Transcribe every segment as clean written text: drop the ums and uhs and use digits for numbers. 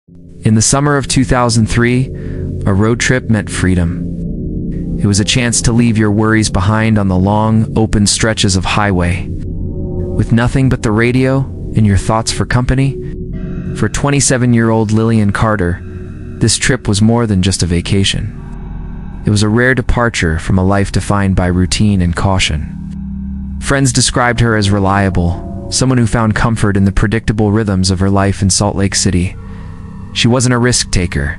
In the summer of 2003, a road trip meant freedom. It was a chance to leave your worries behind on the long, open stretches of highway. With nothing but the radio and your thoughts for company, for 27-year-old Lillian Carter, this trip was more than just a vacation. It was a rare departure from a life defined by routine and caution. Friends described her as reliable, someone who found comfort in the predictable rhythms of her life in Salt Lake City. She wasn't a risk-taker.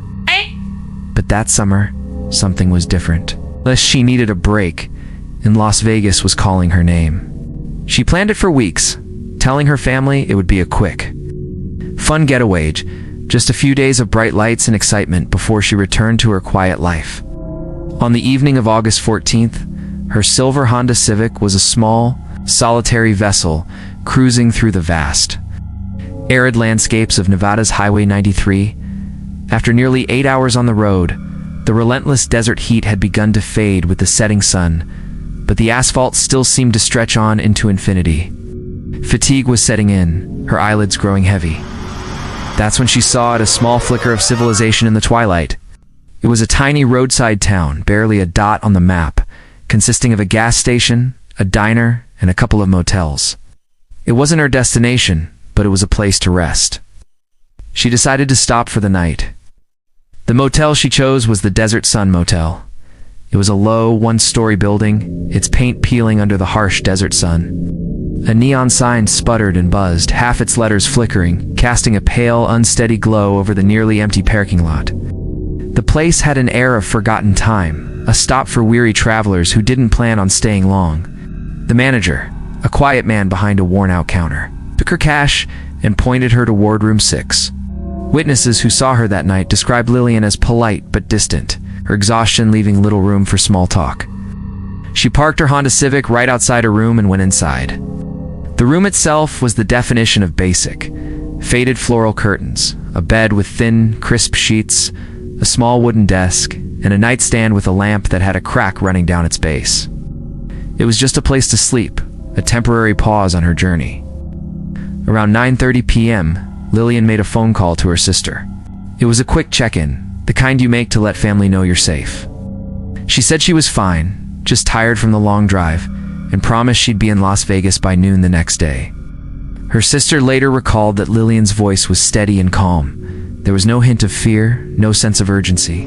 But that summer, something was different. Lest she needed a break, and Las Vegas was calling her name. She planned it for weeks, telling her family it would be a quick, fun getaway, just a few days of bright lights and excitement before she returned to her quiet life. On the evening of August 14th, her silver Honda Civic was a small, solitary vessel cruising through the vast, arid landscapes of Nevada's Highway 93. After nearly 8 hours on the road, the relentless desert heat had begun to fade with the setting sun, but the asphalt still seemed to stretch on into infinity. Fatigue was setting in, her eyelids growing heavy. That's when she saw a small flicker of civilization in the twilight. It was a tiny roadside town, barely a dot on the map, consisting of a gas station, a diner, and a couple of motels. It wasn't her destination, but it was a place to rest. She decided to stop for the night. The motel she chose was the Desert Sun Motel. It was a low, one-story building, its paint peeling under the harsh desert sun. A neon sign sputtered and buzzed, half its letters flickering, casting a pale, unsteady glow over the nearly empty parking lot. The place had an air of forgotten time, a stop for weary travelers who didn't plan on staying long. The manager, a quiet man behind a worn-out counter, took her cash and pointed her to wardroom 6. Witnesses who saw her that night described Lillian as polite but distant, her exhaustion leaving little room for small talk. She parked her Honda Civic right outside her room and went inside. The room itself was the definition of basic. Faded floral curtains, a bed with thin, crisp sheets, a small wooden desk, and a nightstand with a lamp that had a crack running down its base. It was just a place to sleep, a temporary pause on her journey. Around 9:30 p.m., Lillian made a phone call to her sister. It was a quick check-in, the kind you make to let family know you're safe. She said she was fine, just tired from the long drive, and promised she'd be in Las Vegas by noon the next day. Her sister later recalled that Lillian's voice was steady and calm. There was no hint of fear, no sense of urgency.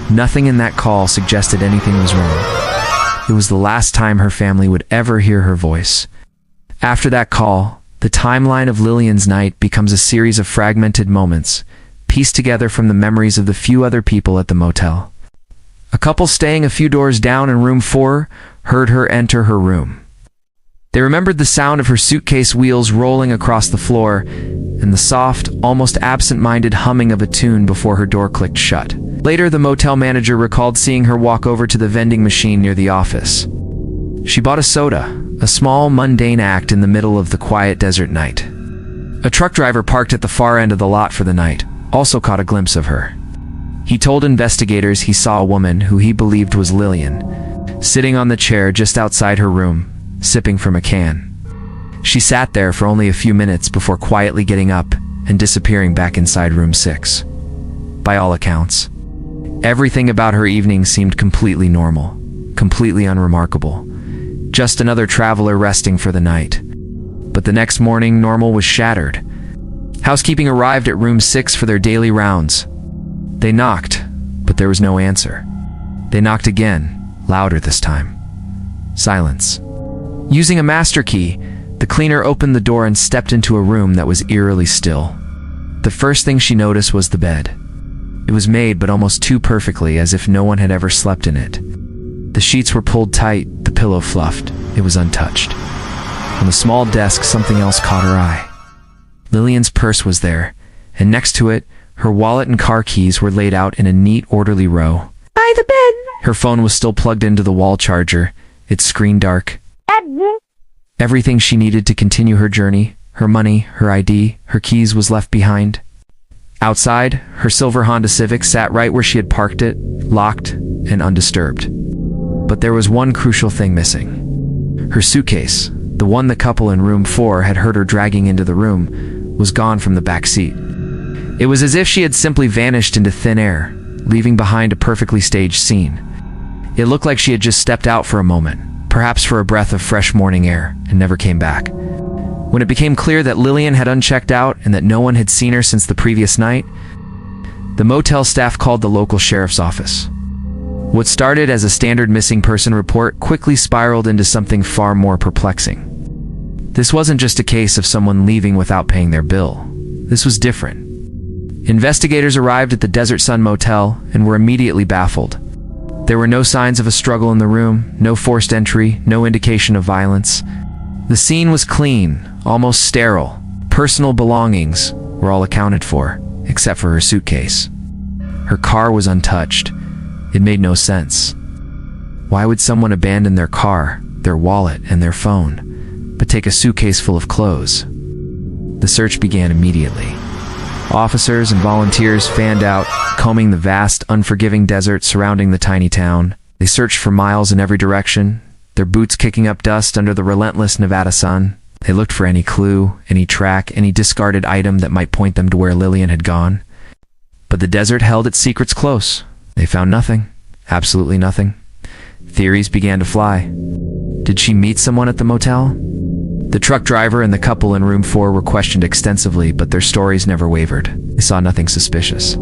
Nothing in that call suggested anything was wrong. It was the last time her family would ever hear her voice. After that call, the timeline of Lillian's night becomes a series of fragmented moments, pieced together from the memories of the few other people at the motel. A couple staying a few doors down in room 4 heard her enter her room. They remembered the sound of her suitcase wheels rolling across the floor and the soft, almost absent-minded humming of a tune before her door clicked shut. Later, the motel manager recalled seeing her walk over to the vending machine near the office. She bought a soda, a small, mundane act in the middle of the quiet desert night. A truck driver parked at the far end of the lot for the night also caught a glimpse of her. He told investigators he saw a woman who he believed was Lillian, sitting on the chair just outside her room, sipping from a can. She sat there for only a few minutes before quietly getting up and disappearing back inside room 6. By all accounts, everything about her evening seemed completely normal, completely unremarkable. Just another traveler resting for the night. But the next morning, normal was shattered. Housekeeping arrived at room 6 for their daily rounds. They knocked, but there was no answer. They knocked again, louder this time. Silence. Using a master key, the cleaner opened the door and stepped into a room that was eerily still. The first thing she noticed was the bed. It was made but almost too perfectly, as if no one had ever slept in it. The sheets were pulled tight, the pillow fluffed. It was untouched. On the small desk, something else caught her eye. Lillian's purse was there, and next to it, her wallet and car keys were laid out in a neat, orderly row. By the bed! Her phone was still plugged into the wall charger, its screen dark. Everything she needed to continue her journey, her money, her ID, her keys, was left behind. Outside, her silver Honda Civic sat right where she had parked it, locked and undisturbed. But there was one crucial thing missing. Her suitcase, the one the couple in room 4 had heard her dragging into the room, was gone from the back seat. It was as if she had simply vanished into thin air, leaving behind a perfectly staged scene. It looked like she had just stepped out for a moment, perhaps for a breath of fresh morning air, and never came back. When it became clear that Lillian had unchecked out and that no one had seen her since the previous night, the motel staff called the local sheriff's office. What started as a standard missing person report quickly spiraled into something far more perplexing. This wasn't just a case of someone leaving without paying their bill. This was different. Investigators arrived at the Desert Sun Motel and were immediately baffled. There were no signs of a struggle in the room, no forced entry, no indication of violence. The scene was clean, almost sterile. Personal belongings were all accounted for, except for her suitcase. Her car was untouched. It made no sense. Why would someone abandon their car, their wallet, and their phone, but take a suitcase full of clothes? The search began immediately. Officers and volunteers fanned out, combing the vast, unforgiving desert surrounding the tiny town. They searched for miles in every direction, their boots kicking up dust under the relentless Nevada sun. They looked for any clue, any track, any discarded item that might point them to where Lillian had gone. But the desert held its secrets close. They found nothing. Absolutely nothing. Theories began to fly. Did she meet someone at the motel? The truck driver and the couple in room 4 were questioned extensively, but their stories never wavered. They saw nothing suspicious.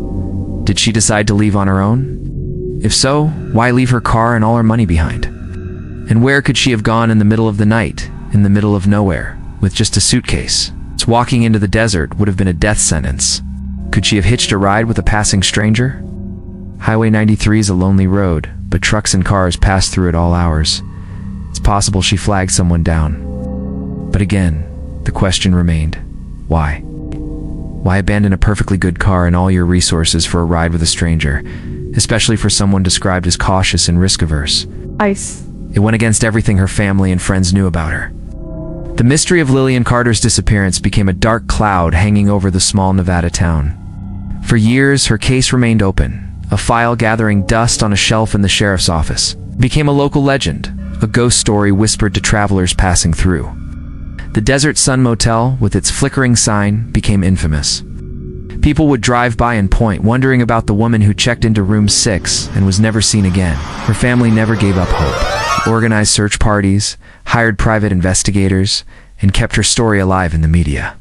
Did she decide to leave on her own? If so, why leave her car and all her money behind? And where could she have gone in the middle of the night, in the middle of nowhere, with just a suitcase? Walking into the desert would have been a death sentence. Could she have hitched a ride with a passing stranger? Highway 93 is a lonely road, but trucks and cars pass through it all hours. It's possible she flagged someone down. But again, the question remained, why? Why abandon a perfectly good car and all your resources for a ride with a stranger, especially for someone described as cautious and risk-averse? It went against everything her family and friends knew about her. The mystery of Lillian Carter's disappearance became a dark cloud hanging over the small Nevada town. For years, her case remained open. A file gathering dust on a shelf in the sheriff's office became a local legend, a ghost story whispered to travelers passing through. The Desert Sun Motel, with its flickering sign, became infamous. People would drive by and point, wondering about the woman who checked into room 6 and was never seen again. Her family never gave up hope. She organized search parties, hired private investigators, and kept her story alive in the media.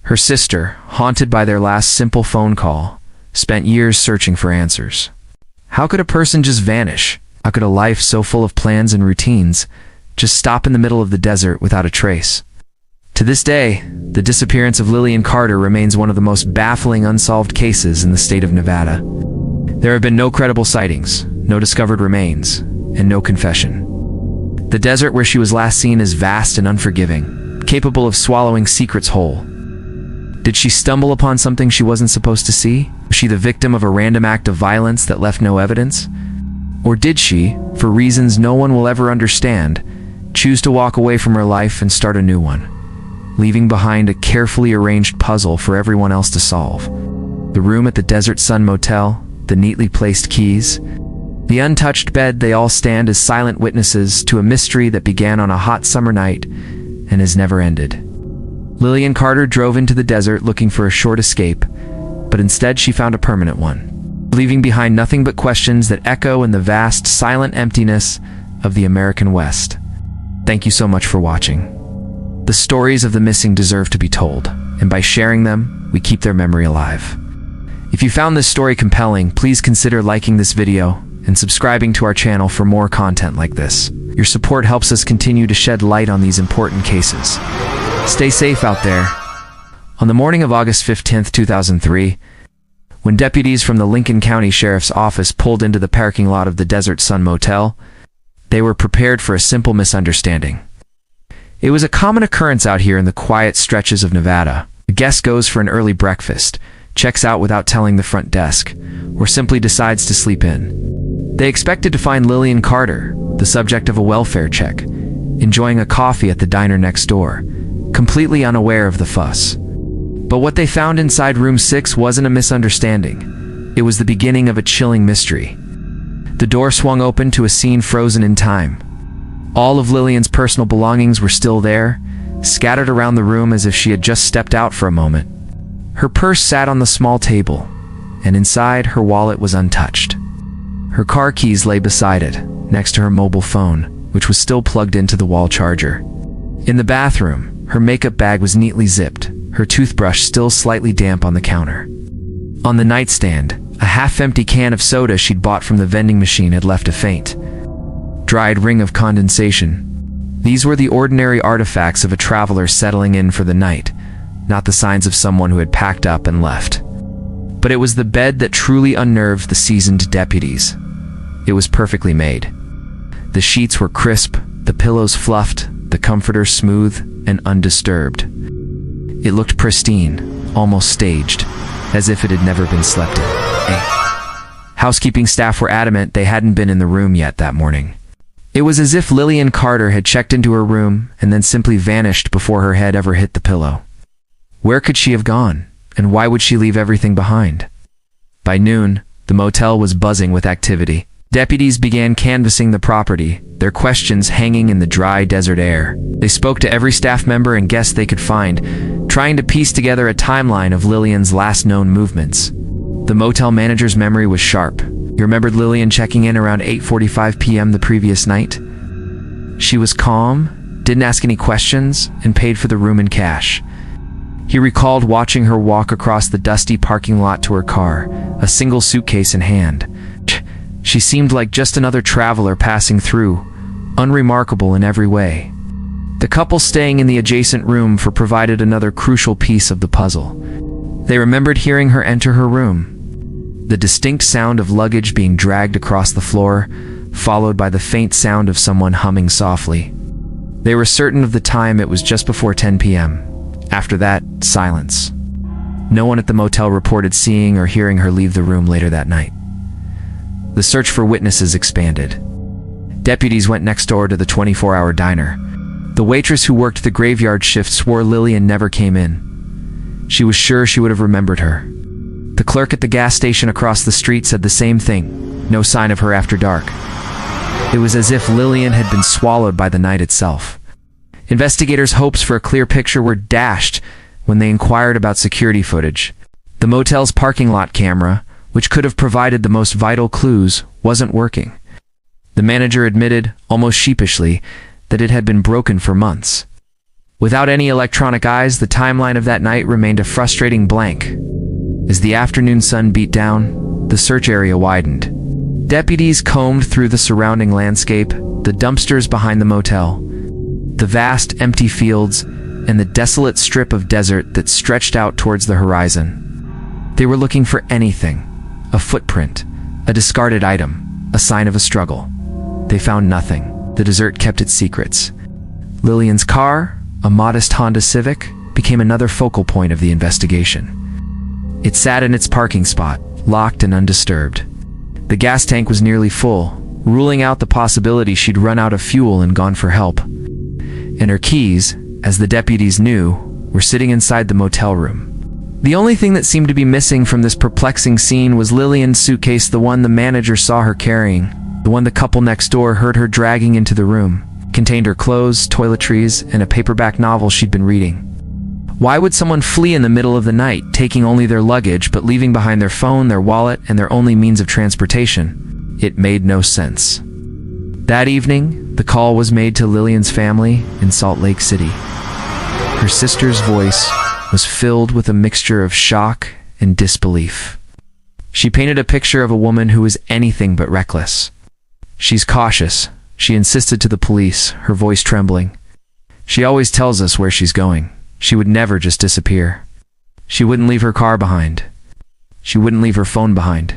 Her sister, haunted by their last simple phone call, spent years searching for answers. How could a person just vanish? How could a life so full of plans and routines just stop in the middle of the desert without a trace? To this day, the disappearance of Lillian Carter remains one of the most baffling unsolved cases in the state of Nevada. There have been no credible sightings, no discovered remains, and no confession. The desert where she was last seen is vast and unforgiving, capable of swallowing secrets whole. Did she stumble upon something she wasn't supposed to see? Was she the victim of a random act of violence that left no evidence? Or did she, for reasons no one will ever understand, choose to walk away from her life and start a new one, leaving behind a carefully arranged puzzle for everyone else to solve? The room at the Desert Sun Motel, the neatly placed keys, the untouched bed, they all stand as silent witnesses to a mystery that began on a hot summer night and has never ended. Lillian Carter drove into the desert looking for a short escape, but instead she found a permanent one, leaving behind nothing but questions that echo in the vast, silent emptiness of the American West. Thank you so much for watching. The stories of the missing deserve to be told, and by sharing them, we keep their memory alive. If you found this story compelling, please consider liking this video and subscribing to our channel for more content like this. Your support helps us continue to shed light on these important cases. Stay safe out there. On the morning of August 15, 2003, when deputies from the Lincoln County Sheriff's Office pulled into the parking lot of the Desert Sun Motel, they were prepared for a simple misunderstanding. It was a common occurrence out here in the quiet stretches of Nevada. A guest goes for an early breakfast, checks out without telling the front desk, or simply decides to sleep in. They expected to find Lillian Carter, the subject of a welfare check, enjoying a coffee at the diner next door, completely unaware of the fuss. But what they found inside room 6 wasn't a misunderstanding. It was the beginning of a chilling mystery. The door swung open to a scene frozen in time. All of Lillian's personal belongings were still there, scattered around the room as if she had just stepped out for a moment. Her purse sat on the small table, and inside her wallet was untouched. Her car keys lay beside it, next to her mobile phone, which was still plugged into the wall charger. In the bathroom, her makeup bag was neatly zipped, her toothbrush still slightly damp on the counter. On the nightstand, a half-empty can of soda she'd bought from the vending machine had left a faint, dried ring of condensation. These were the ordinary artifacts of a traveler settling in for the night, not the signs of someone who had packed up and left. But it was the bed that truly unnerved the seasoned deputies. It was perfectly made. The sheets were crisp, the pillows fluffed, the comforter smooth and undisturbed. It looked pristine, almost staged, as if it had never been slept in. Housekeeping staff were adamant they hadn't been in the room yet that morning. It was as if Lillian Carter had checked into her room and then simply vanished before her head ever hit the pillow. Where could she have gone, and why would she leave everything behind? By noon, the motel was buzzing with activity. Deputies began canvassing the property, their questions hanging in the dry desert air. They spoke to every staff member and guest they could find, trying to piece together a timeline of Lillian's last known movements. The motel manager's memory was sharp. He remembered Lillian checking in around 8:45 p.m. the previous night. She was calm, didn't ask any questions, and paid for the room in cash. He recalled watching her walk across the dusty parking lot to her car, a single suitcase in hand. She seemed like just another traveler passing through, unremarkable in every way. The couple staying in the adjacent room provided another crucial piece of the puzzle. They remembered hearing her enter her room. The distinct sound of luggage being dragged across the floor, followed by the faint sound of someone humming softly. They were certain of the time it was just before 10 p.m. After that, silence. No one at the motel reported seeing or hearing her leave the room later that night. The search for witnesses expanded. Deputies went next door to the 24-hour diner. The waitress who worked the graveyard shift swore Lillian never came in. She was sure she would have remembered her. The clerk at the gas station across the street said the same thing. No sign of her after dark. It was as if Lillian had been swallowed by the night itself. Investigators' hopes for a clear picture were dashed when they inquired about security footage. The motel's parking lot camera, which could have provided the most vital clues, wasn't working. The manager admitted, almost sheepishly, that it had been broken for months. Without any electronic eyes, the timeline of that night remained a frustrating blank. As the afternoon sun beat down, the search area widened. Deputies combed through the surrounding landscape, the dumpsters behind the motel, the vast empty fields, and the desolate strip of desert that stretched out towards the horizon. They were looking for anything. A footprint, a discarded item, a sign of a struggle. They found nothing. The desert kept its secrets. Lillian's car, a modest Honda Civic, became another focal point of the investigation. It sat in its parking spot, locked and undisturbed. The gas tank was nearly full, ruling out the possibility she'd run out of fuel and gone for help. And her keys, as the deputies knew, were sitting inside the motel room. The only thing that seemed to be missing from this perplexing scene was Lillian's suitcase, the one the manager saw her carrying, the one the couple next door heard her dragging into the room. Contained her clothes, toiletries, and a paperback novel she'd been reading. Why would someone flee in the middle of the night, taking only their luggage but leaving behind their phone, their wallet, and their only means of transportation? It made no sense. That evening, the call was made to Lillian's family in Salt Lake City. Her sister's voice was filled with a mixture of shock and disbelief. She painted a picture of a woman who was anything but reckless. "She's cautious," she insisted to the police, her voice trembling. "She always tells us where she's going. She would never just disappear. She wouldn't leave her car behind. She wouldn't leave her phone behind."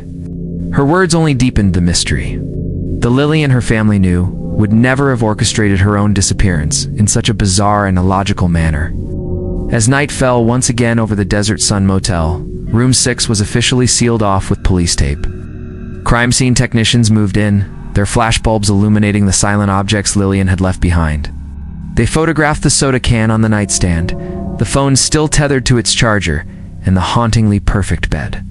Her words only deepened the mystery. The Lillian her family knew would never have orchestrated her own disappearance in such a bizarre and illogical manner. As night fell once again over the Desert Sun Motel, Room 6 was officially sealed off with police tape. Crime scene technicians moved in, their flashbulbs illuminating the silent objects Lillian had left behind. They photographed the soda can on the nightstand, the phone still tethered to its charger, and the hauntingly perfect bed.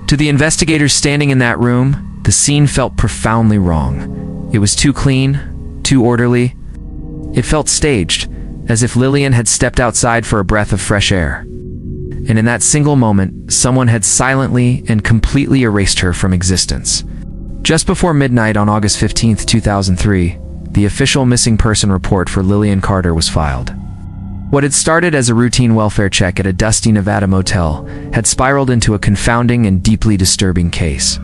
To the investigators standing in that room, the scene felt profoundly wrong. It was too clean, too orderly. It felt staged, as if Lillian had stepped outside for a breath of fresh air. and in that single moment, someone had silently and completely erased her from existence. Just before midnight on August 15, 2003, the official missing person report for Lillian Carter was filed. What had started as a routine welfare check at a dusty Nevada motel had spiraled into a confounding and deeply disturbing case.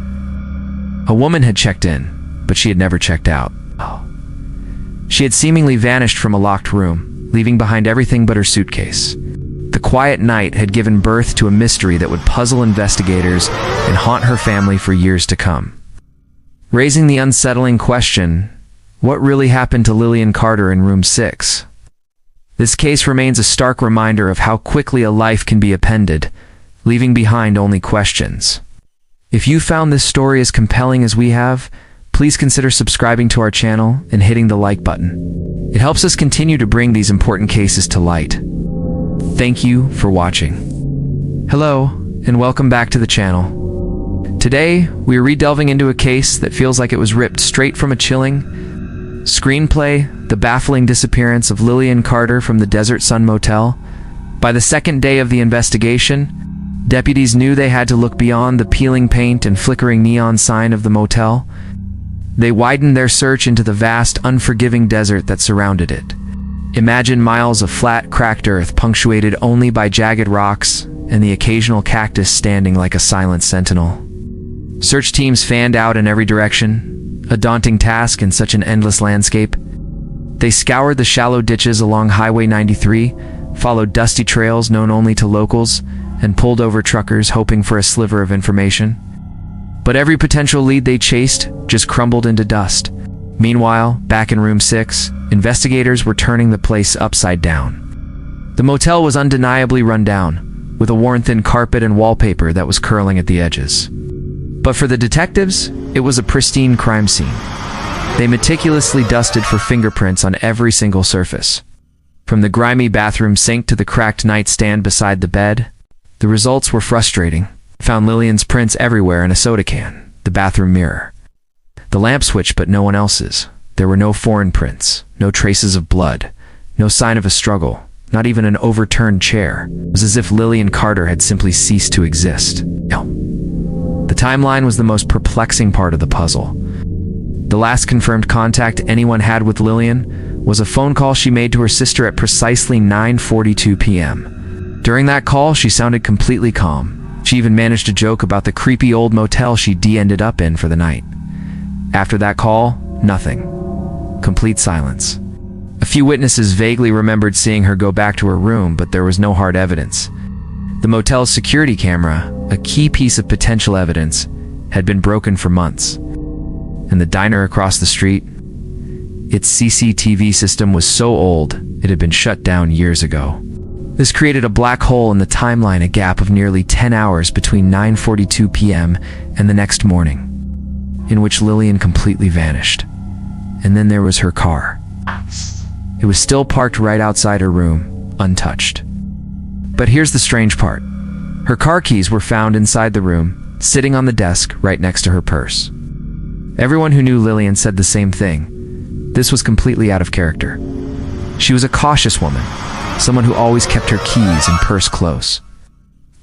A woman had checked in, but she had never checked out. She had seemingly vanished from a locked room, leaving behind everything but her suitcase. The quiet night had given birth to a mystery that would puzzle investigators and haunt her family for years to come. Raising the unsettling question, what really happened to Lillian Carter in room 6? This case remains a stark reminder of how quickly a life can be appended, leaving behind only questions. If you found this story as compelling as we have, please consider subscribing to our channel and hitting the like button. It helps us continue to bring these important cases to light. Thank you for watching. Hello, and welcome back to the channel. Today, we are re-delving into a case that feels like it was ripped straight from a chilling screenplay, the baffling disappearance of Lillian Carter from the Desert Sun Motel. By the second day of the investigation, deputies knew they had to look beyond the peeling paint and flickering neon sign of the motel. They widened their search into the vast, unforgiving desert that surrounded it. Imagine miles of flat, cracked earth punctuated only by jagged rocks and the occasional cactus standing like a silent sentinel. Search teams fanned out in every direction, a daunting task in such an endless landscape. They scoured the shallow ditches along Highway 93, followed dusty trails known only to locals, and pulled over truckers hoping for a sliver of information. But every potential lead they chased just crumbled into dust. Meanwhile, back in room 6, investigators were turning the place upside down. The motel was undeniably run down, with a worn-thin carpet and wallpaper that was curling at the edges. But for the detectives, it was a pristine crime scene. They meticulously dusted for fingerprints on every single surface. From the grimy bathroom sink to the cracked nightstand beside the bed, the results were frustrating. Found Lillian's prints everywhere in a soda can, the bathroom mirror, the lamp switch, but no one else's. There were no foreign prints, no traces of blood, no sign of a struggle, not even an overturned chair. It was as if Lillian Carter had simply ceased to exist. The timeline was the most perplexing part of the puzzle. The last confirmed contact anyone had with Lillian was a phone call she made to her sister at precisely 9:42 p.m. During that call, she sounded completely calm. She even managed to joke about the creepy old motel she'd ended up in for the night. After that call, nothing. Complete silence. A few witnesses vaguely remembered seeing her go back to her room, but there was no hard evidence. The motel's security camera, a key piece of potential evidence, had been broken for months. And the diner across the street? Its CCTV system was so old, it had been shut down years ago. This created a black hole in the timeline, a gap of nearly 10 hours between 9:42 p.m. and the next morning, in which Lillian completely vanished. And then there was her car. It was still parked right outside her room, untouched. But here's the strange part. Her car keys were found inside the room, sitting on the desk right next to her purse. Everyone who knew Lillian said the same thing. This was completely out of character. She was a cautious woman, someone who always kept her keys and purse close.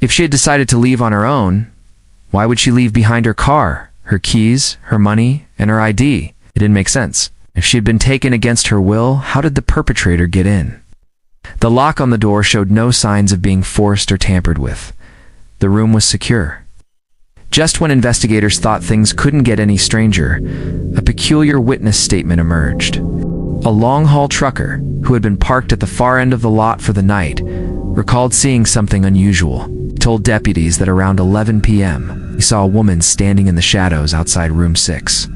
If she had decided to leave on her own, why would she leave behind her car, her keys, her money, and her ID? It didn't make sense. If she had been taken against her will, how did the perpetrator get in? The lock on the door showed no signs of being forced or tampered with. The room was secure. Just when investigators thought things couldn't get any stranger, a peculiar witness statement emerged. A long-haul trucker, who had been parked at the far end of the lot for the night, recalled seeing something unusual. He told deputies that around 11 p.m., he saw a woman standing in the shadows outside room 6.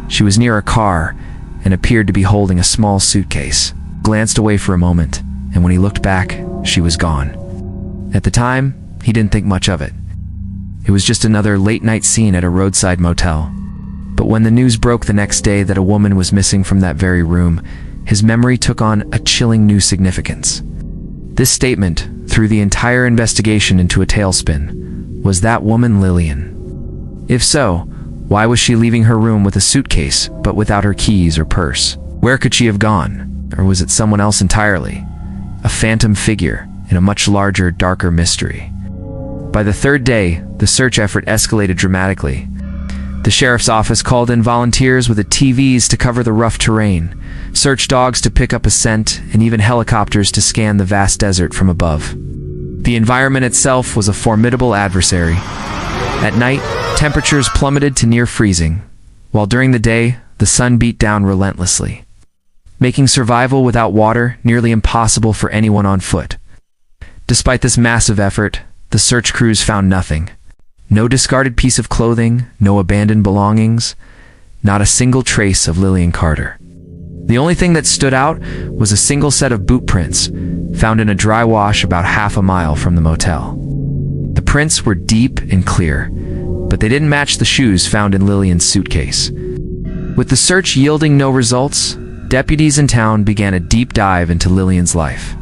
She was near a car and appeared to be holding a small suitcase. Glanced away for a moment, and when he looked back, she was gone. At the time, he didn't think much of it. It was just another late-night scene at a roadside motel. But when the news broke the next day that a woman was missing from that very room, his memory took on a chilling new significance. This statement threw the entire investigation into a tailspin. Was that woman Lillian? If so, why was she leaving her room with a suitcase, but without her keys or purse? Where could she have gone? Or was it someone else entirely? A phantom figure in a much larger, darker mystery. By the third day, the search effort escalated dramatically. The sheriff's office called in volunteers with TVs to cover the rough terrain, search dogs to pick up a scent, and even helicopters to scan the vast desert from above. The environment itself was a formidable adversary. At night, temperatures plummeted to near freezing, while during the day, the sun beat down relentlessly, making survival without water nearly impossible for anyone on foot. Despite this massive effort, the search crews found nothing. No discarded piece of clothing, no abandoned belongings, not a single trace of Lillian Carter. The only thing that stood out was a single set of boot prints, found in a dry wash about half a mile from the motel. The prints were deep and clear, but they didn't match the shoes found in Lillian's suitcase. With the search yielding no results, deputies in town began a deep dive into Lillian's life,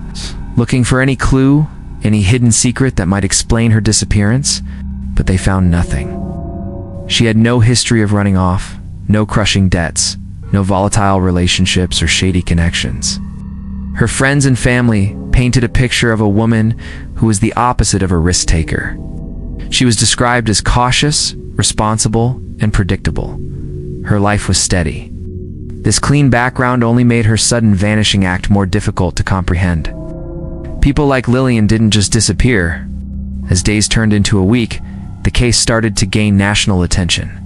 looking for any clue, any hidden secret that might explain her disappearance, but they found nothing. She had no history of running off, no crushing debts, no volatile relationships or shady connections. Her friends and family painted a picture of a woman who was the opposite of a risk-taker. She was described as cautious, responsible, and predictable. Her life was steady. This clean background only made her sudden vanishing act more difficult to comprehend. People like Lillian didn't just disappear. As days turned into a week, the case started to gain national attention.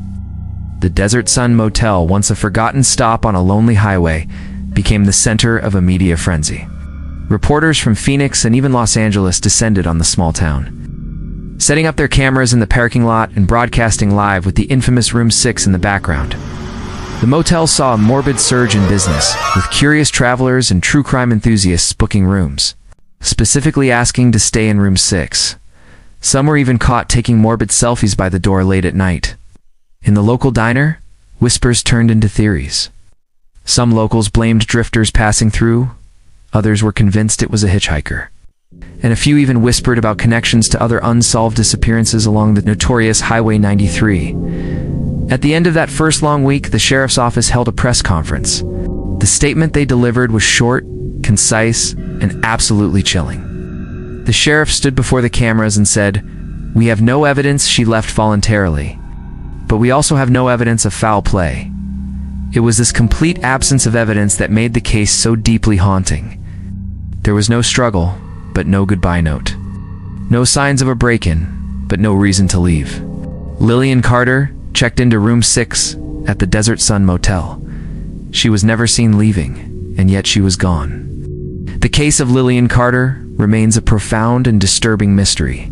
The Desert Sun Motel, once a forgotten stop on a lonely highway, became the center of a media frenzy. Reporters from Phoenix and even Los Angeles descended on the small town, setting up their cameras in the parking lot and broadcasting live with the infamous Room 6 in the background. The motel saw a morbid surge in business, with curious travelers and true crime enthusiasts booking rooms, specifically asking to stay in Room 6. Some were even caught taking morbid selfies by the door late at night. In the local diner, whispers turned into theories. Some locals blamed drifters passing through, others were convinced it was a hitchhiker, and a few even whispered about connections to other unsolved disappearances along the notorious Highway 93. At the end of that first long week, the sheriff's office held a press conference. The statement they delivered was short, concise, and absolutely chilling. The sheriff stood before the cameras and said, "We have no evidence she left voluntarily, but we also have no evidence of foul play." It was this complete absence of evidence that made the case so deeply haunting. There was no struggle, but no goodbye note. No signs of a break-in, but no reason to leave. Lillian Carter checked into Room 6 at the Desert Sun Motel. She was never seen leaving, and yet she was gone. The case of Lillian Carter remains a profound and disturbing mystery.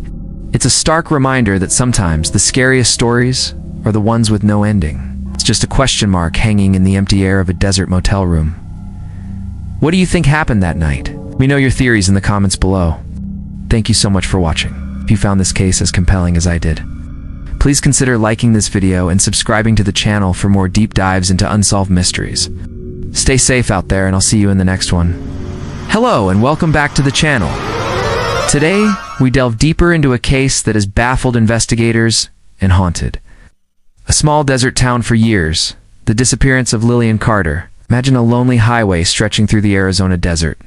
It's a stark reminder that sometimes the scariest stories are the ones with no ending. It's just a question mark hanging in the empty air of a desert motel room. What do you think happened that night? Let me know your theories in the comments below. Thank you so much for watching. If you found this case as compelling as I did, please consider liking this video and subscribing to the channel for more deep dives into unsolved mysteries. Stay safe out there, and I'll see you in the next one. Hello, and welcome back to the channel. Today, we delve deeper into a case that has baffled investigators and haunted a small desert town for years, the disappearance of Lillian Carter. Imagine a lonely highway stretching through the Arizona desert,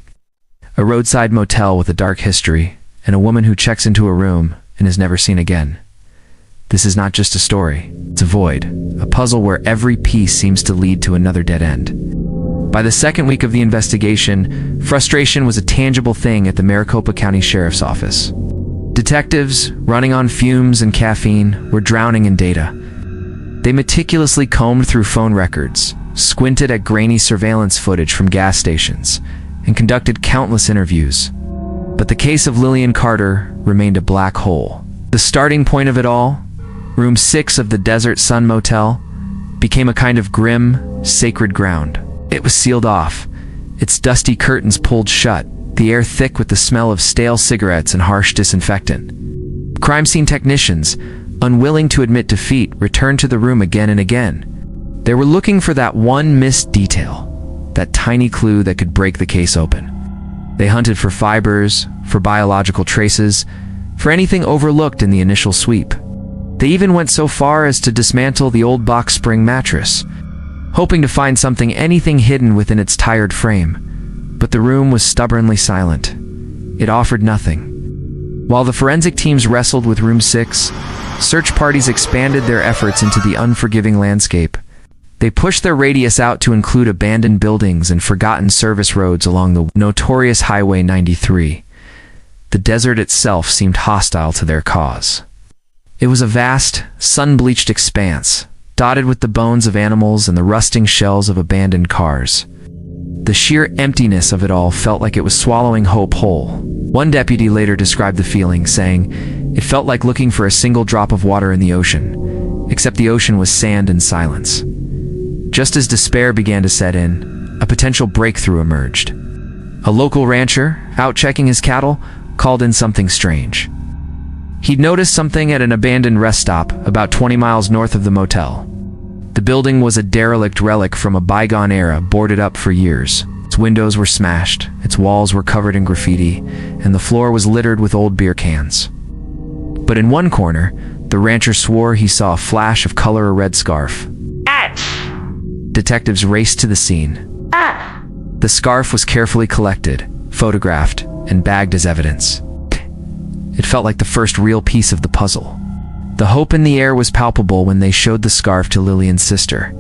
a roadside motel with a dark history, and a woman who checks into a room and is never seen again. This is not just a story, it's a void, a puzzle where every piece seems to lead to another dead end. By the second week of the investigation, frustration was a tangible thing at the Maricopa County Sheriff's Office. Detectives, running on fumes and caffeine, were drowning in data. They meticulously combed through phone records, squinted at grainy surveillance footage from gas stations, and conducted countless interviews. But the case of Lillian Carter remained a black hole. The starting point of it all, Room 6 of the Desert Sun Motel, became a kind of grim, sacred ground. It was sealed off, its dusty curtains pulled shut, the air thick with the smell of stale cigarettes and harsh disinfectant. Crime scene technicians, unwilling to admit defeat, returned to the room again and again. They were looking for that one missed detail, that tiny clue that could break the case open. They hunted for fibers, for biological traces, for anything overlooked in the initial sweep. They even went so far as to dismantle the old box spring mattress, hoping to find anything hidden within its tired frame. But the room was stubbornly silent. It offered nothing. While the forensic teams wrestled with Room 6, search parties expanded their efforts into the unforgiving landscape. They pushed their radius out to include abandoned buildings and forgotten service roads along the notorious Highway 93. The desert itself seemed hostile to their cause. It was a vast, sun-bleached expanse, dotted with the bones of animals and the rusting shells of abandoned cars. The sheer emptiness of it all felt like it was swallowing hope whole. One deputy later described the feeling, saying, "It felt like looking for a single drop of water in the ocean, except the ocean was sand and silence." Just as despair began to set in, a potential breakthrough emerged. A local rancher, out checking his cattle, called in something strange. He'd noticed something at an abandoned rest stop about 20 miles north of the motel. The building was a derelict relic from a bygone era, boarded up for years. Its windows were smashed, its walls were covered in graffiti, and the floor was littered with old beer cans. But in one corner, the rancher swore he saw a flash of color, a red scarf. Detectives raced to the scene. The scarf was carefully collected, photographed, and bagged as evidence. It felt like the first real piece of the puzzle. The hope in the air was palpable when they showed the scarf to Lillian's sister.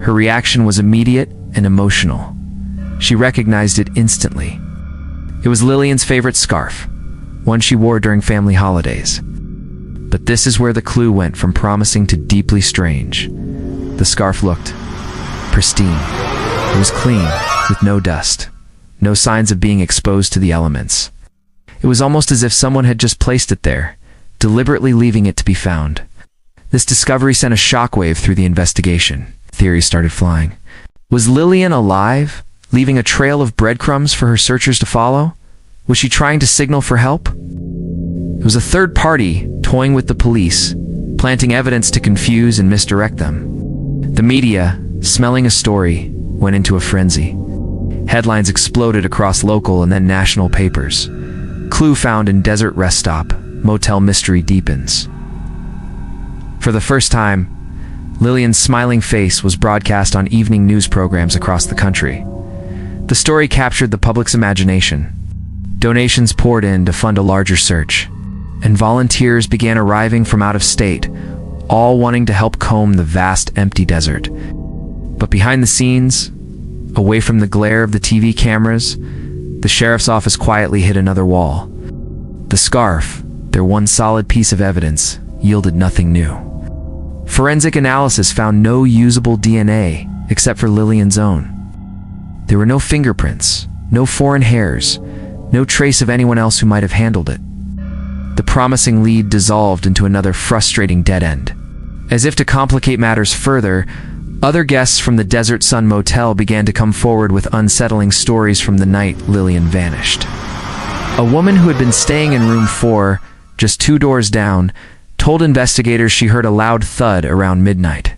Her reaction was immediate and emotional. She recognized it instantly. It was Lillian's favorite scarf, one she wore during family holidays. But this is where the clue went from promising to deeply strange. The scarf looked pristine. It was clean, with no dust, no signs of being exposed to the elements. It was almost as if someone had just placed it there, deliberately leaving it to be found. This discovery sent a shockwave through the investigation. Theories started flying. Was Lillian alive, leaving a trail of breadcrumbs for her searchers to follow? Was she trying to signal for help? It was a third party toying with the police, planting evidence to confuse and misdirect them. The media, smelling a story, went into a frenzy. Headlines exploded across local and then national papers. Clue found in desert rest stop, motel mystery deepens. For the first time, Lillian's smiling face was broadcast on evening news programs across the country. The story captured the public's imagination. Donations poured in to fund a larger search, and volunteers began arriving from out of state, all wanting to help comb the vast, empty desert. But behind the scenes, away from the glare of the TV cameras, the sheriff's office quietly hit another wall. The scarf, their one solid piece of evidence, yielded nothing new. Forensic analysis found no usable DNA except for Lillian's own. There were no fingerprints, no foreign hairs, no trace of anyone else who might have handled it. The promising lead dissolved into another frustrating dead end. As if to complicate matters further, other guests from the Desert Sun Motel began to come forward with unsettling stories from the night Lillian vanished. A woman who had been staying in room 4, just 2 doors down, told investigators she heard a loud thud around midnight.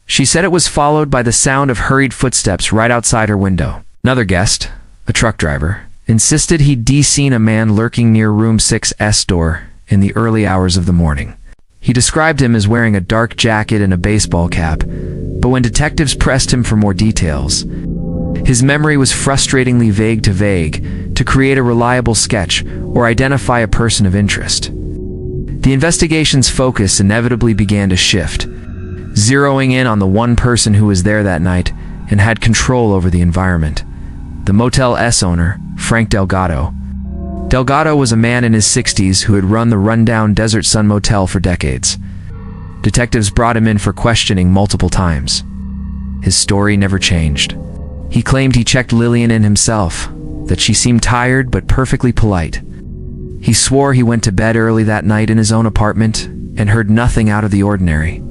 She said it was followed by the sound of hurried footsteps right outside her window. Another guest, a truck driver, insisted he'd seen a man lurking near room 6's door in the early hours of the morning. He described him as wearing a dark jacket and a baseball cap, but when detectives pressed him for more details, his memory was frustratingly vague to create a reliable sketch or identify a person of interest. The investigation's focus inevitably began to shift, zeroing in on the one person who was there that night and had control over the environment: the Motel's owner, Frank Delgado. Delgado was a man in his 60s who had run the rundown Desert Sun Motel for decades. Detectives brought him in for questioning multiple times. His story never changed. He claimed he checked Lillian in himself, that she seemed tired but perfectly polite. He swore he went to bed early that night in his own apartment and heard nothing out of the ordinary.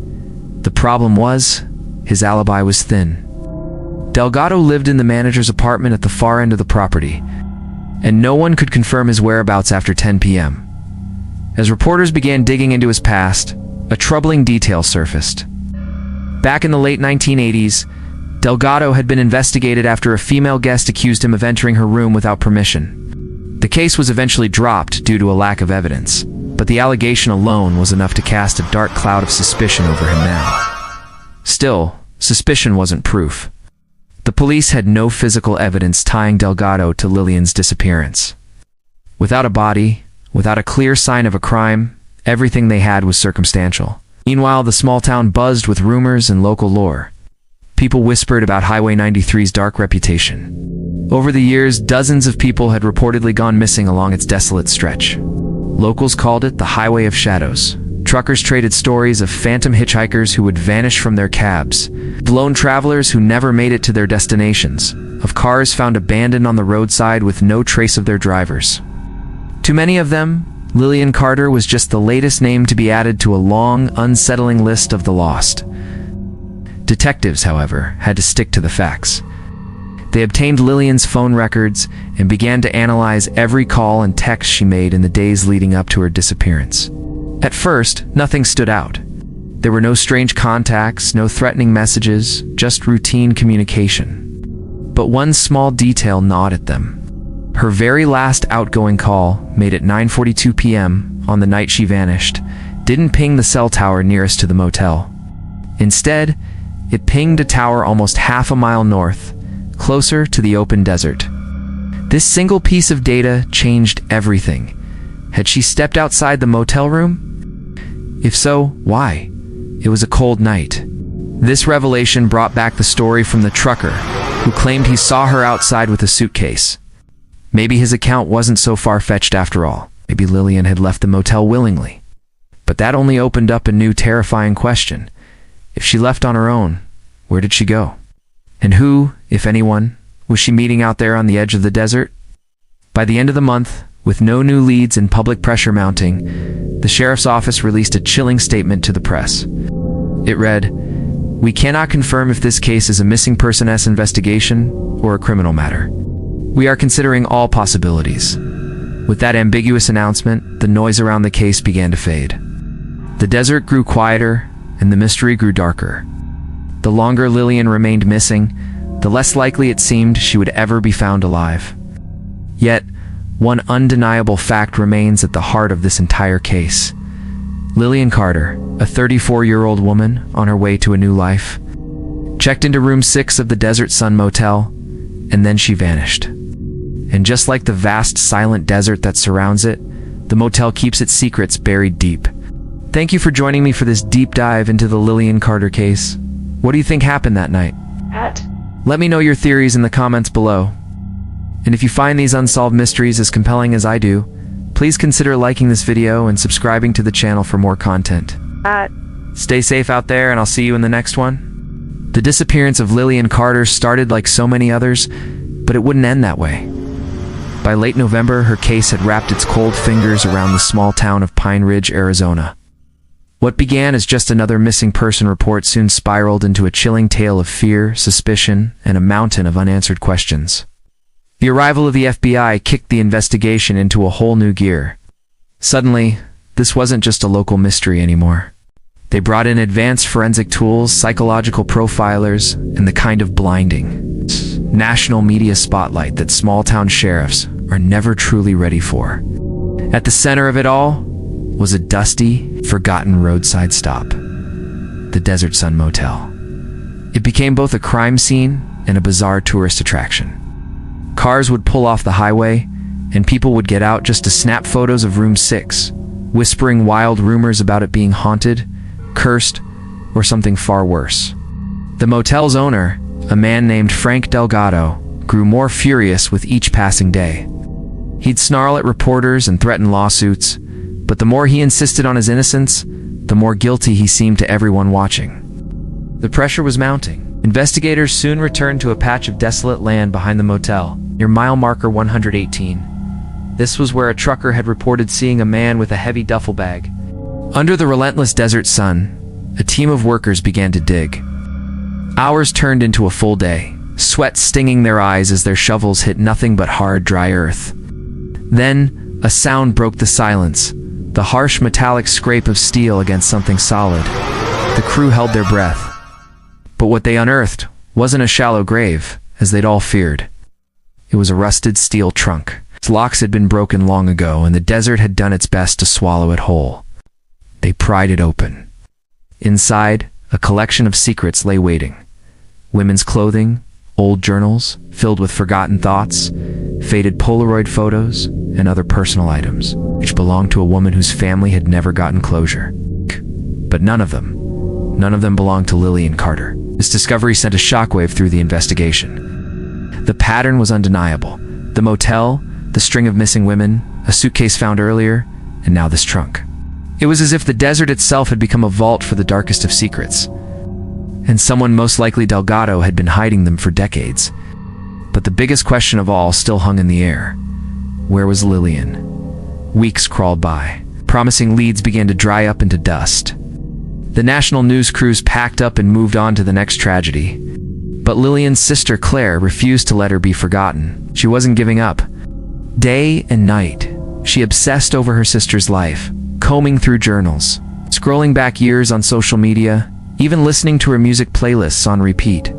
The problem was, his alibi was thin. Delgado lived in the manager's apartment at the far end of the property, and no one could confirm his whereabouts after 10 p.m. As reporters began digging into his past, a troubling detail surfaced. Back in the late 1980s, Delgado had been investigated after a female guest accused him of entering her room without permission. The case was eventually dropped due to a lack of evidence, but the allegation alone was enough to cast a dark cloud of suspicion over him now. Still, suspicion wasn't proof. The police had no physical evidence tying Delgado to Lillian's disappearance. Without a body, Without a clear sign of a crime, everything they had was circumstantial. Meanwhile, the small town buzzed with rumors and local lore. People whispered about Highway 93's dark reputation. Over the years, dozens of people had reportedly gone missing along its desolate stretch. Locals called it the Highway of Shadows. Truckers traded stories of phantom hitchhikers who would vanish from their cabs, of lone travelers who never made it to their destinations, of cars found abandoned on the roadside with no trace of their drivers. To many of them, Lillian Carter was just the latest name to be added to a long, unsettling list of the lost. Detectives, however, had to stick to the facts. They obtained Lillian's phone records and began to analyze every call and text she made in the days leading up to her disappearance. At first, nothing stood out. There were no strange contacts, no threatening messages, just routine communication. But one small detail gnawed at them. Her very last outgoing call, made at 9:42 p.m. on the night she vanished, didn't ping the cell tower nearest to the motel. Instead, it pinged a tower almost half a mile north, closer to the open desert. This single piece of data changed everything. Had she stepped outside the motel room? If so, why? It was a cold night. This revelation brought back the story from the trucker, who claimed he saw her outside with a suitcase. Maybe his account wasn't so far-fetched after all. Maybe Lillian had left the motel willingly. But that only opened up a new terrifying question. If she left on her own, where did she go? And who, if anyone, was she meeting out there on the edge of the desert? By the end of the month, with no new leads and public pressure mounting, the sheriff's office released a chilling statement to the press. It read, "We cannot confirm if this case is a missing persons investigation or a criminal matter. We are considering all possibilities." With that ambiguous announcement, the noise around the case began to fade. The desert grew quieter, and the mystery grew darker. The longer Lillian remained missing, the less likely it seemed she would ever be found alive. Yet, one undeniable fact remains at the heart of this entire case. Lillian Carter, a 34-year-old woman on her way to a new life, checked into room 6 of the Desert Sun Motel, and then she vanished. And just like the vast, silent desert that surrounds it, the motel keeps its secrets buried deep. Thank you for joining me for this deep dive into the Lillian Carter case. What do you think happened that night? Let me know your theories in the comments below. And if you find these unsolved mysteries as compelling as I do, please consider liking this video and subscribing to the channel for more content. Stay safe out there, and I'll see you in the next one. The disappearance of Lillian Carter started like so many others, but it wouldn't end that way. By late November, her case had wrapped its cold fingers around the small town of Pine Ridge, Arizona. What began as just another missing person report soon spiraled into a chilling tale of fear, suspicion, and a mountain of unanswered questions. The arrival of the FBI kicked the investigation into a whole new gear. Suddenly, this wasn't just a local mystery anymore. They brought in advanced forensic tools, psychological profilers, and the kind of blinding, national media spotlight that small-town sheriffs are never truly ready for. At the center of it all was a dusty, forgotten roadside stop, the Desert Sun Motel. It became both a crime scene and a bizarre tourist attraction. Cars would pull off the highway, and people would get out just to snap photos of room 6, whispering wild rumors about it being haunted, cursed, or something far worse. The motel's owner, a man named Frank Delgado, grew more furious with each passing day. He'd snarl at reporters and threaten lawsuits, but the more he insisted on his innocence, the more guilty he seemed to everyone watching. The pressure was mounting. Investigators soon returned to a patch of desolate land behind the motel, near mile marker 118. This was where a trucker had reported seeing a man with a heavy duffel bag. Under the relentless desert sun, a team of workers began to dig. Hours turned into a full day, sweat stinging their eyes as their shovels hit nothing but hard, dry earth. Then, a sound broke the silence, the harsh metallic scrape of steel against something solid. The crew held their breath. But what they unearthed wasn't a shallow grave, as they'd all feared. It was a rusted steel trunk. Its locks had been broken long ago, and the desert had done its best to swallow it whole. They pried it open. Inside, a collection of secrets lay waiting. Women's clothing, old journals filled with forgotten thoughts, faded Polaroid photos, and other personal items, which belonged to a woman whose family had never gotten closure. But none of them belonged to Lillian Carter. This discovery sent a shockwave through the investigation. The pattern was undeniable. The motel, the string of missing women, a suitcase found earlier, and now this trunk. It was as if the desert itself had become a vault for the darkest of secrets. And someone, most likely Delgado, had been hiding them for decades. But the biggest question of all still hung in the air. Where was Lillian? Weeks crawled by. Promising leads began to dry up into dust. The national news crews packed up and moved on to the next tragedy. But Lillian's sister Claire refused to let her be forgotten. She wasn't giving up. Day and night, she obsessed over her sister's life, combing through journals, scrolling back years on social media, even listening to her music playlists on repeat.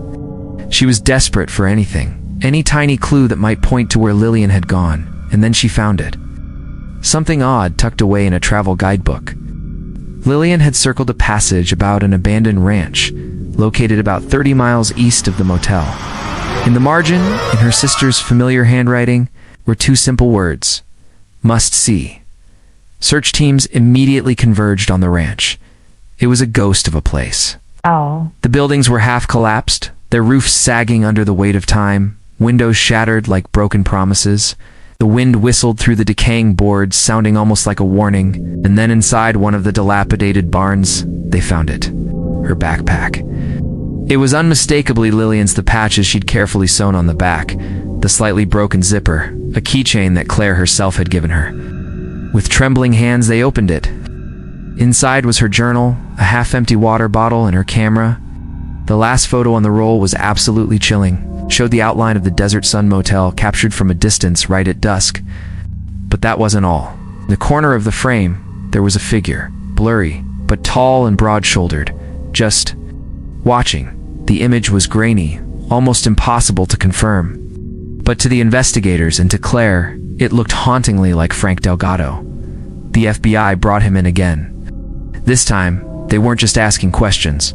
She was desperate for anything, any tiny clue that might point to where Lillian had gone, and then she found it. Something odd tucked away in a travel guidebook. Lillian had circled a passage about an abandoned ranch, located about 30 miles east of the motel. In the margin, in her sister's familiar handwriting, were two simple words: must see. Search teams immediately converged on the ranch. It was a ghost of a place. Oh. The buildings were half collapsed, their roofs sagging under the weight of time, windows shattered like broken promises. The wind whistled through the decaying boards, sounding almost like a warning, and then inside one of the dilapidated barns, they found it. Her backpack. It was unmistakably Lillian's, the patches she'd carefully sewn on the back, the slightly broken zipper, a keychain that Claire herself had given her. With trembling hands, they opened it. Inside was her journal, a half-empty water bottle, and her camera. The last photo on the roll was absolutely chilling. Showed the outline of the Desert Sun Motel, captured from a distance right at dusk. But that wasn't all. In the corner of the frame, there was a figure, blurry, but tall and broad-shouldered, just watching. The image was grainy, almost impossible to confirm. But to the investigators and to Claire, it looked hauntingly like Frank Delgado. The FBI brought him in again. This time, they weren't just asking questions.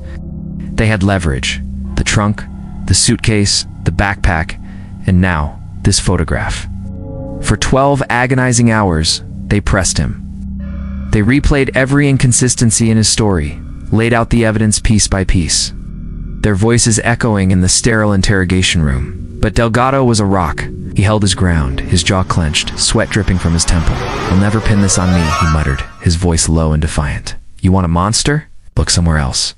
They had leverage. The trunk, the suitcase, the backpack, and now, this photograph. For 12 agonizing hours, they pressed him. They replayed every inconsistency in his story, laid out the evidence piece by piece. Their voices echoing in the sterile interrogation room. But Delgado was a rock. He held his ground, his jaw clenched, sweat dripping from his temple. "You'll never pin this on me," he muttered, his voice low and defiant. "You want a monster? Look somewhere else."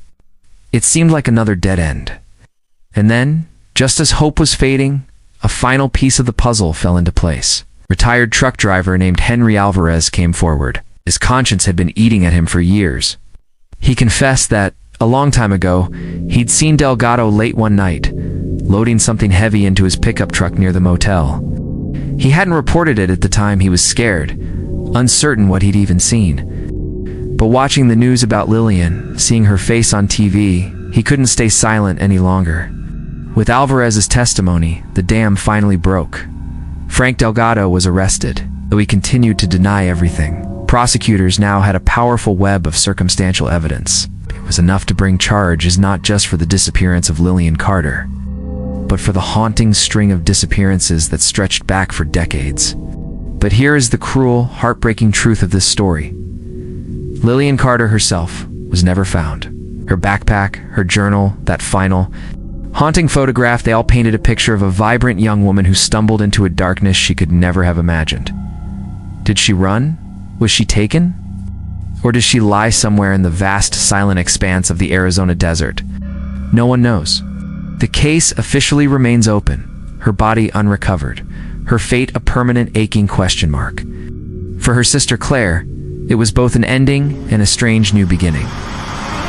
It seemed like another dead end. And then, just as hope was fading, a final piece of the puzzle fell into place. Retired truck driver named Henry Alvarez came forward. His conscience had been eating at him for years. He confessed that, a long time ago, he'd seen Delgado late one night, loading something heavy into his pickup truck near the motel. He hadn't reported it at the time. He was scared, uncertain what he'd even seen. But watching the news about Lillian, seeing her face on TV, he couldn't stay silent any longer. With Alvarez's testimony, the dam finally broke. Frank Delgado was arrested, though he continued to deny everything. Prosecutors now had a powerful web of circumstantial evidence. It was enough to bring charges not just for the disappearance of Lillian Carter, but for the haunting string of disappearances that stretched back for decades. But here is the cruel, heartbreaking truth of this story. Lillian Carter herself was never found. Her backpack, her journal, that final, haunting photograph, they all painted a picture of a vibrant young woman who stumbled into a darkness she could never have imagined. Did she run? Was she taken? Or does she lie somewhere in the vast, silent expanse of the Arizona desert? No one knows. The case officially remains open, her body unrecovered, her fate a permanent aching question mark. For her sister Claire, it was both an ending and a strange new beginning.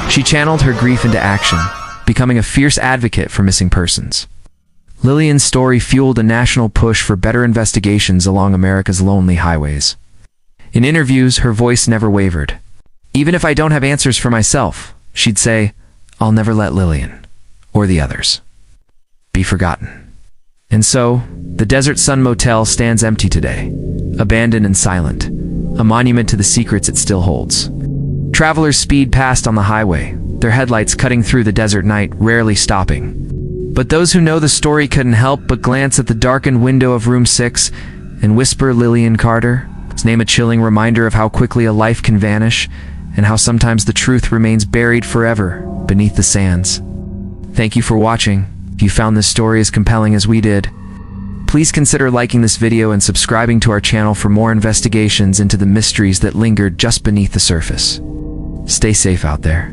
She channeled her grief into action, becoming a fierce advocate for missing persons. Lillian's story fueled a national push for better investigations along America's lonely highways. In interviews, her voice never wavered. "Even if I don't have answers for myself," she'd say, "I'll never let Lillian, or the others, be forgotten." And so, the Desert Sun Motel stands empty today, abandoned and silent, a monument to the secrets it still holds. Travelers speed past on the highway, their headlights cutting through the desert night, rarely stopping. But those who know the story couldn't help but glance at the darkened window of room 6 and whisper Lillian Carter. Its name a chilling reminder of how quickly a life can vanish and how sometimes the truth remains buried forever beneath the sands. Thank you for watching. If you found this story as compelling as we did, please consider liking this video and subscribing to our channel for more investigations into the mysteries that lingered just beneath the surface. Stay safe out there.